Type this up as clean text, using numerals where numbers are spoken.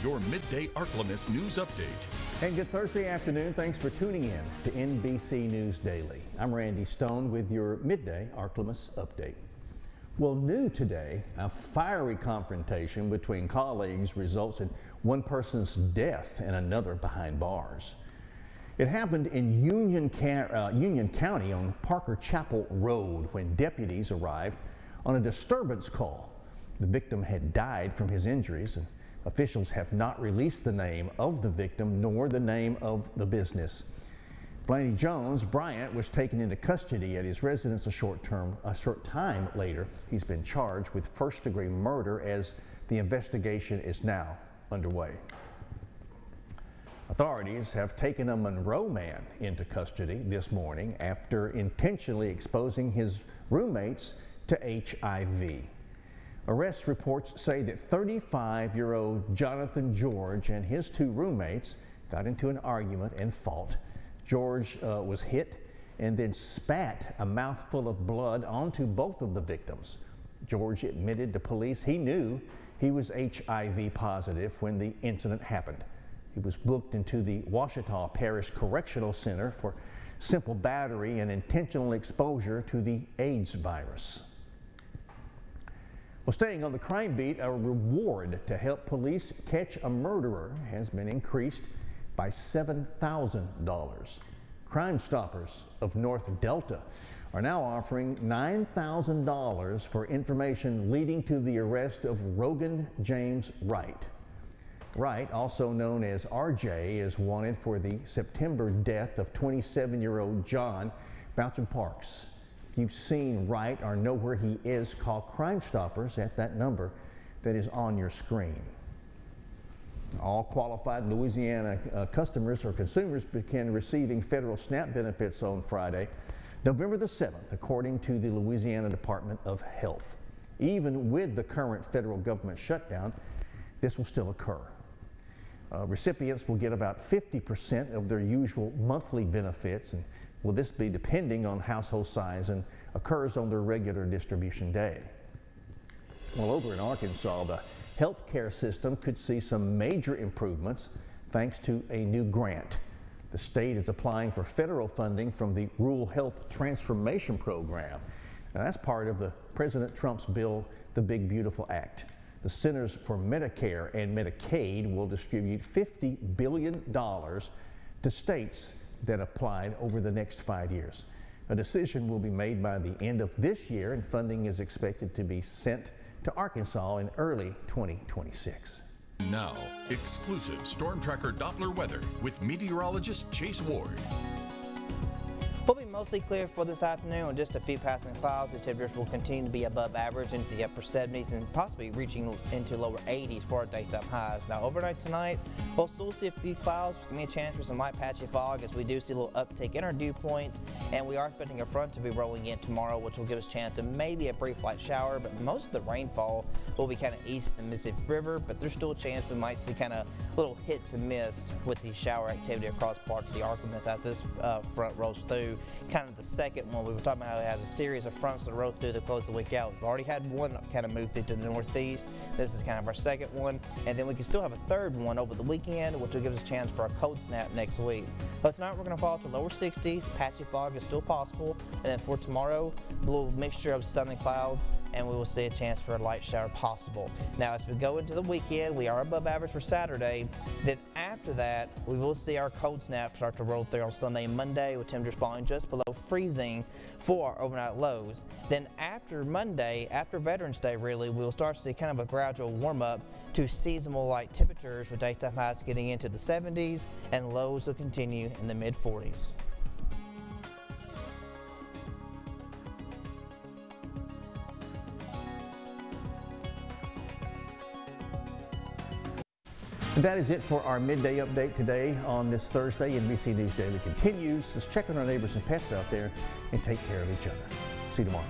your Midday Ark-La-Miss news update. And good Thursday afternoon. Thanks for tuning in to NBC News Daily. I'm Randy Stone with your Midday Ark-La-Miss update. Well, new today, a fiery confrontation between colleagues results in one person's death and another behind bars. It happened in Union County on Parker Chapel Road when deputies arrived on a disturbance call. The victim had died from his injuries, and officials have not released the name of the victim nor the name of the business. Blaney Jones Bryant was taken into custody at his residence a short time later. He's been charged with first-degree murder as the investigation is now underway. Authorities have taken a Monroe man into custody this morning after intentionally exposing his roommates to HIV. Arrest reports say that 35-year-old Jonathan George and his two roommates got into an argument and fought. George was hit and then spat a mouthful of blood onto both of the victims. George admitted to police he knew he was HIV positive when the incident happened. He was booked into the Ouachita Parish Correctional Center for simple battery and intentional exposure to the AIDS virus. Well, staying on the crime beat, a reward to help police catch a murderer has been increased by $7,000. Crime Stoppers of North Delta are now offering $9,000 for information leading to the arrest of Rogan James Wright. Wright, also known as RJ, is wanted for the September death of 27-year-old John Bouchon Parks. If you've seen Wright or know where he is, call Crime Stoppers at that number that is on your screen. All qualified Louisiana customers or consumers began receiving federal SNAP benefits on Friday, November the 7th, according to the Louisiana Department of Health. Even with the current federal government shutdown, this will still occur. Recipients will get about 50% of their usual monthly benefits, and will this be depending on household size and occurs on their regular distribution day. Well, over in Arkansas, the healthcare system could see some major improvements thanks to a new grant. The state is applying for federal funding from the Rural Health Transformation Program. Now, that's part of the President Trump's bill, the Big Beautiful Act. The Centers for Medicare and Medicaid will distribute $50 billion to states that applied over the next 5 years. A decision will be made by the end of this year, and funding is expected to be sent to Arkansas in early 2026. Now, exclusive Storm Tracker Doppler weather with meteorologist Chase Ward. We'll be mostly clear for this afternoon with just a few passing clouds. The temperatures will continue to be above average into the upper 70s and possibly reaching into lower 80s for our daytime highs. Now overnight tonight, we'll still see a few clouds. Give me a chance for some light patchy fog as we do see a little uptick in our dew points, and we are expecting a front to be rolling in tomorrow, which will give us a chance of maybe a brief light shower, but most of the rainfall will be kind of east of the Mississippi River, but there's still a chance we might see kind of little hits and miss with the shower activity across parts of the Ark-La-Miss as this front rolls through. Kind of the second one, we were talking about how it had a series of fronts that rode through to close the week out. We've already had one kind of move through to the northeast. This is kind of our second one, and then we can still have a third one over the weekend, which will give us a chance for a cold snap next week. But tonight we're going to fall to lower 60s. Patchy fog is still possible, and then for tomorrow, a little mixture of sun and clouds, and we will see a chance for a light shower possible. Now, as we go into the weekend, we are above average for Saturday. Then after that, we will see our cold snap start to roll through on Sunday and Monday, with temperatures falling just below freezing for our overnight lows. Then after Monday, after Veterans Day really, we'll start to see kind of a gradual warm up to seasonal like temperatures, with daytime highs getting into the 70s and lows will continue in the mid 40s. And that is it for our midday update today on this Thursday. NBC News Daily continues. Let's check on our neighbors and pets out there and take care of each other. See you tomorrow.